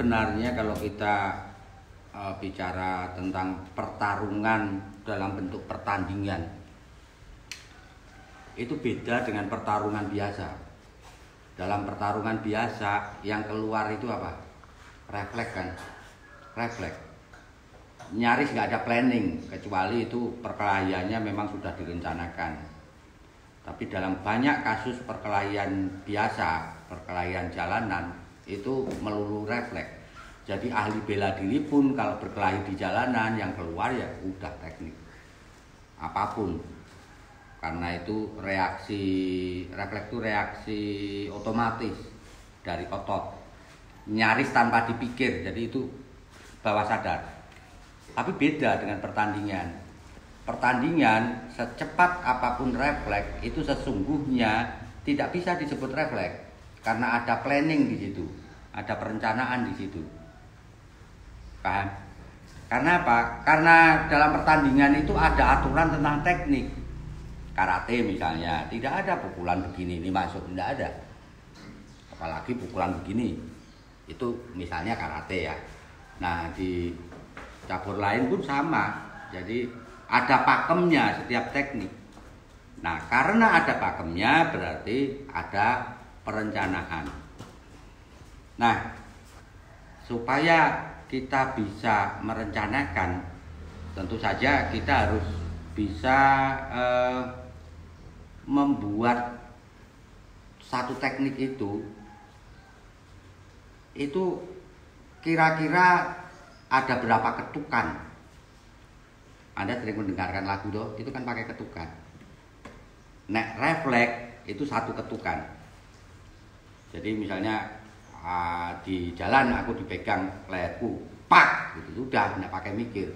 sebenarnya kalau kita bicara tentang pertarungan dalam bentuk pertandingan, itu beda dengan pertarungan biasa. Dalam pertarungan biasa yang keluar itu apa? Refleks kan? Refleks. Nyaris nggak ada planning, kecuali itu perkelahiannya memang sudah direncanakan. Tapi dalam banyak kasus perkelahian biasa, perkelahian jalanan, itu melulu refleks. Jadi ahli bela diri pun kalau berkelahi di jalanan, yang keluar ya udah teknik apapun. Karena itu reaksi refleks itu reaksi otomatis dari otot, nyaris tanpa dipikir. Jadi itu bawah sadar. Tapi beda dengan pertandingan. Pertandingan secepat apapun refleks itu sesungguhnya tidak bisa disebut refleks karena ada planning di situ, ada perencanaan di situ. Paham? Karena apa? Karena dalam pertandingan itu ada aturan tentang teknik. Karate misalnya, tidak ada pukulan begini ini masuk, tidak ada. Apalagi pukulan begini. Itu misalnya karate ya. Nah, di cabur lain pun sama. Jadi ada pakemnya setiap teknik. Nah, karena ada pakemnya berarti ada perencanaan. Nah, supaya kita bisa merencanakan, tentu saja kita harus bisa membuat satu teknik itu kira-kira ada berapa ketukan. Anda sering mendengarkan lagu itu kan pakai ketukan. Nek refleks itu satu ketukan. Jadi misalnya di jalan aku dipegang leherku, pak, gitu sudah, nggak pakai mikir.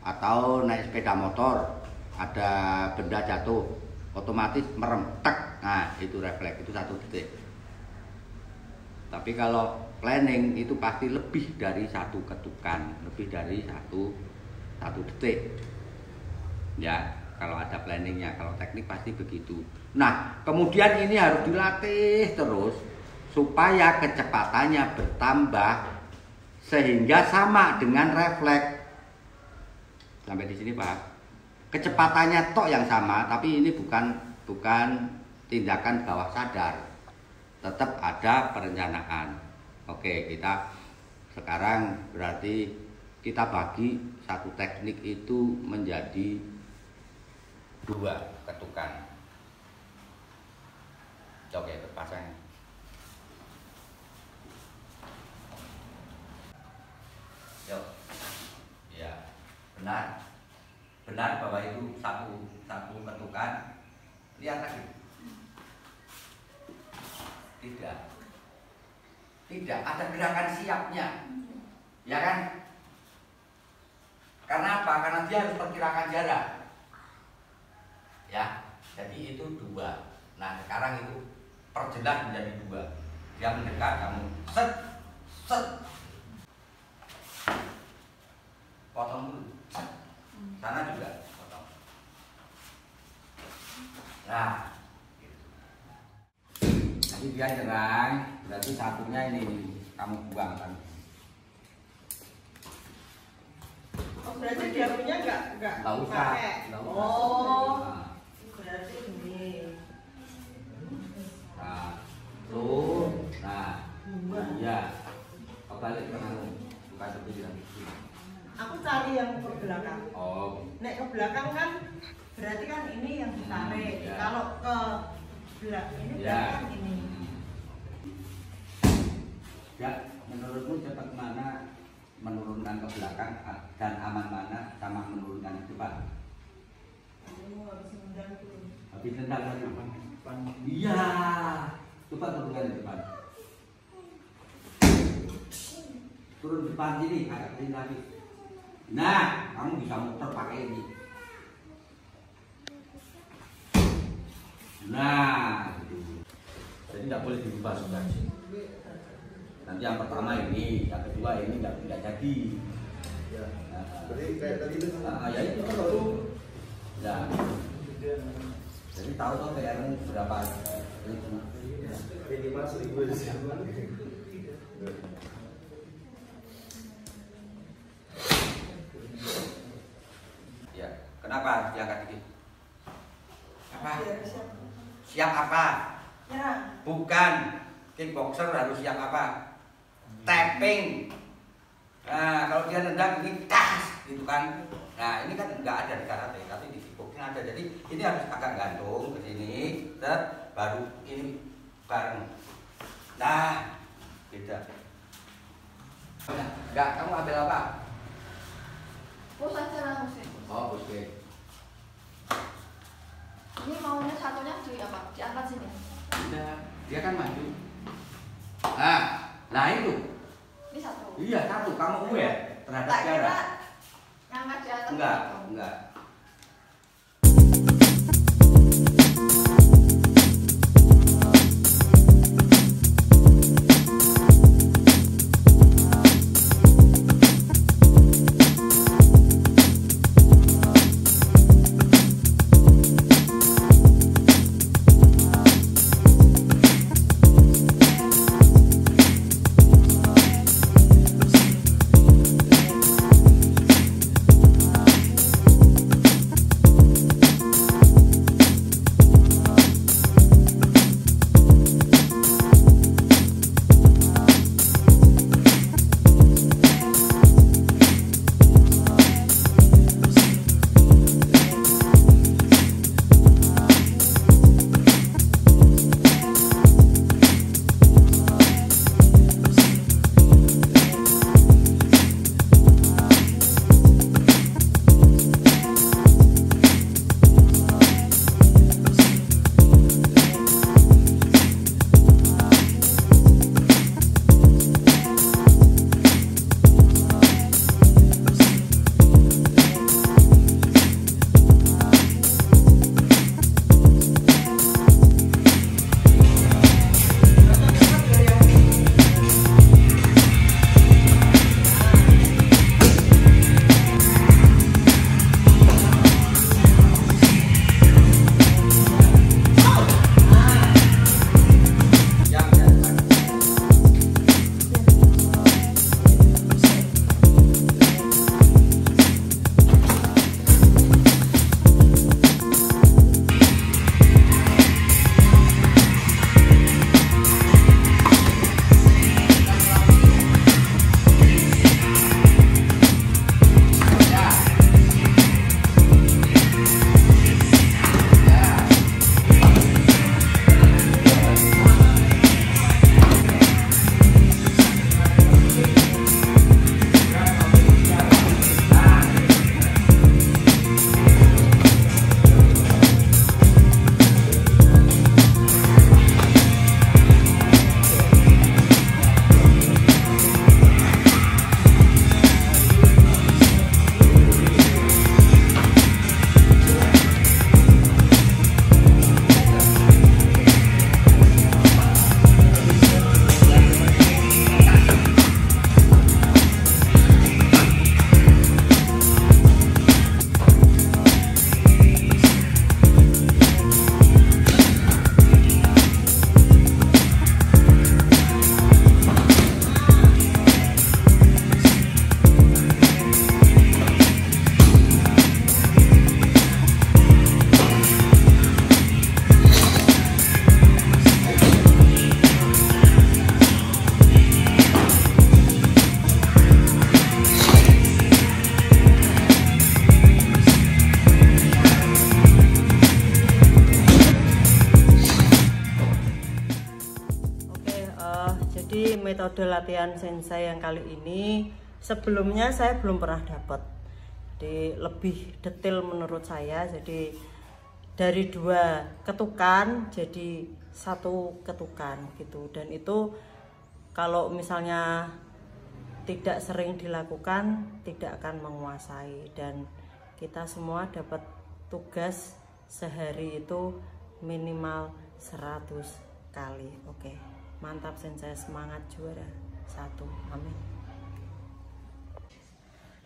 Atau naik sepeda motor, ada benda jatuh, otomatis merem, tek, nah itu refleks, itu satu detik. Tapi kalau planning itu pasti lebih dari satu ketukan, lebih dari satu detik. Ya, kalau ada planningnya, kalau teknik pasti begitu. Nah, kemudian ini harus dilatih terus supaya kecepatannya bertambah sehingga sama dengan refleks. Sampai di sini Pak. Kecepatannya tok yang sama, tapi ini bukan tindakan bawah sadar. Tetap ada perencanaan. Oke, kita sekarang berarti kita bagi satu teknik itu menjadi 2 ketukan. Oke, terpasang. Yuk. Ya, benar bahwa itu satu ketukan. Lihat lagi. Tidak ada gerakan siapnya, ya kan? Karena apa? Karena dia harus perkirakan jarak. Ya, jadi itu 2. Nah, sekarang itu perjelas menjadi 2. Dia mendekat, kamu set. Potong dulu. Sana juga potong. Nah, jadi dia nyerang, berarti satunya ini kamu buang kan. Oh, berarti dia punya nggak usah. Oh, Nah. Berarti ini. Nah, tuh, nah, iya. Kau balik ke kamu, bukan seperti yang itu. Aku cari yang ke belakang. Oh. Nek ke belakang kan berarti kan ini yang ditarik. Ya. Kalau ke belakang ini Ya. belakang ini. Ya, menurutmu cepat mana menurunkan ke belakang dan aman mana sama menurunkan ke depan? Kamu harus nendang dulu. Habis nendang ke depan. Iya. Coba turunkan ke depan. Turun depan sini, agak kecil lagi. Nah, kamu bisa muter pakai ini. Nah, gitu. Jadi nggak boleh dirubah sudah. Nanti yang pertama ini, yang kedua ini nggak jadi. Ya. Berarti kayak tadi itu. Ya itu kan baru. Ya. Jadi tahu tuh PR-nya berapa? Minimal 1000 sih. siap apa? Nyerang. Bukan. Kickboxer harus siap apa? Tapping. Nah, kalau dia nendang ini tas gitu kan. Nah, ini kan nggak ada di karate, tapi di kickboxing ada. Jadi ini harus agak gantung ke sini, baru ini bareng. Nah, beda. Enggak, kamu ambil apa? Push aja lah Mas. Oh, oke. Ini maunya satunya di apa? Diangkat sini. Udah, dia kan maju. Nah itu. Ini satu. Iya, satu. Kamu ya terhadap Tak kira jarak. ngangkat di atas. Enggak, gitu. enggak. metode latihan sensei yang kali ini sebelumnya saya belum pernah dapat. Jadi lebih detail menurut saya. Jadi dari 2 ketukan jadi 1 ketukan gitu. Dan itu kalau misalnya tidak sering dilakukan tidak akan menguasai, dan kita semua dapat tugas sehari itu minimal 100 kali. Oke, mantap sensei, semangat juara 1. Amin.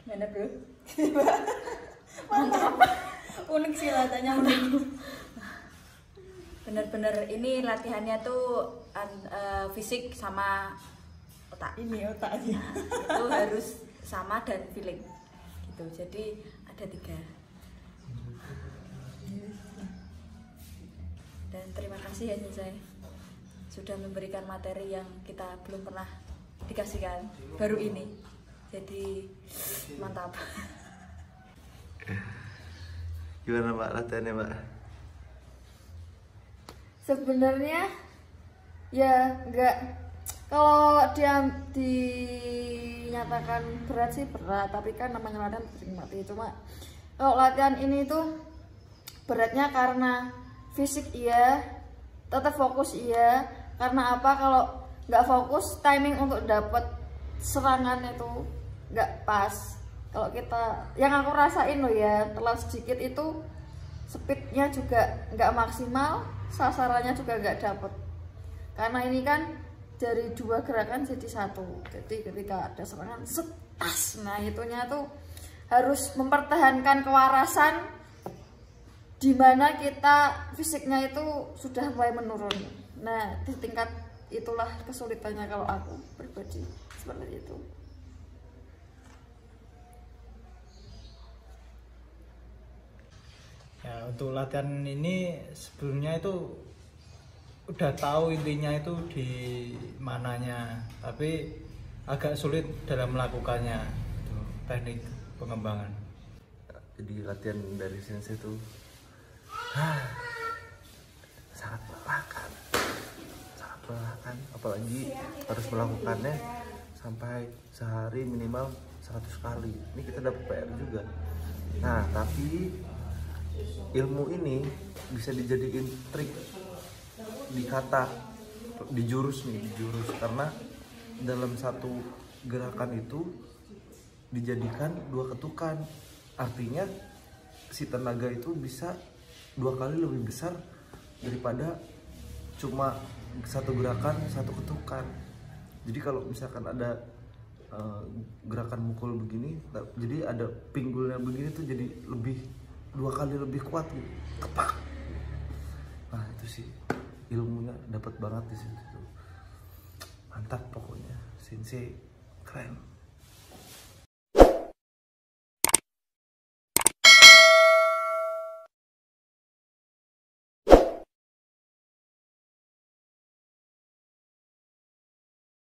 Mana bro? Mantap. Unik sih latihannya, unik. Bener-bener ini latihannya tuh fisik sama otak. Ini otaknya. Itu harus sama dan feeling gitu. Jadi ada 3. Dan terima kasih ya Sensei sudah memberikan materi yang kita belum pernah dikasihkan baru ini. Jadi mantap. Gimana Mbak latihannya Mbak? Sebenarnya ya enggak, kalau dia dinyatakan berat sih berat, tapi kan namanya latihan menikmati. Cuma kalau latihan ini tuh beratnya karena fisik iya, tetap fokus iya. Karena apa? Kalau nggak fokus, timing untuk dapat serangan itu nggak pas. Kalau kita, yang aku rasain loh ya, terlalu sedikit itu speednya juga nggak maksimal, sasarannya juga nggak dapet. Karena ini kan dari 2 gerakan jadi 1. Jadi ketika ada serangan setas, nah itunya tuh harus mempertahankan kewarasan, dimana kita fisiknya itu sudah mulai menurun. Nah di tingkat itulah kesulitannya kalau aku pribadi seperti itu. Ya, untuk latihan ini sebelumnya itu udah tahu intinya itu di mananya, tapi agak sulit dalam melakukannya, itu teknik pengembangan. Jadi latihan dari Sensei itu sangat melelahkan, apalagi harus melakukannya sampai sehari minimal 100 kali. Ini kita dapat PR juga. Nah, tapi ilmu ini bisa dijadiin trik di kata, di jurus, karena dalam satu gerakan itu dijadikan 2 ketukan. Artinya si tenaga itu bisa 2 kali lebih besar daripada cuma 1 gerakan 1 ketukan. Jadi kalau misalkan ada gerakan mukul begini, jadi ada pinggulnya begini tuh jadi lebih 2 kali lebih kuat gitu. Kepak. Nah itu sih ilmunya dapat banget di situ. Mantap pokoknya, Sensei keren.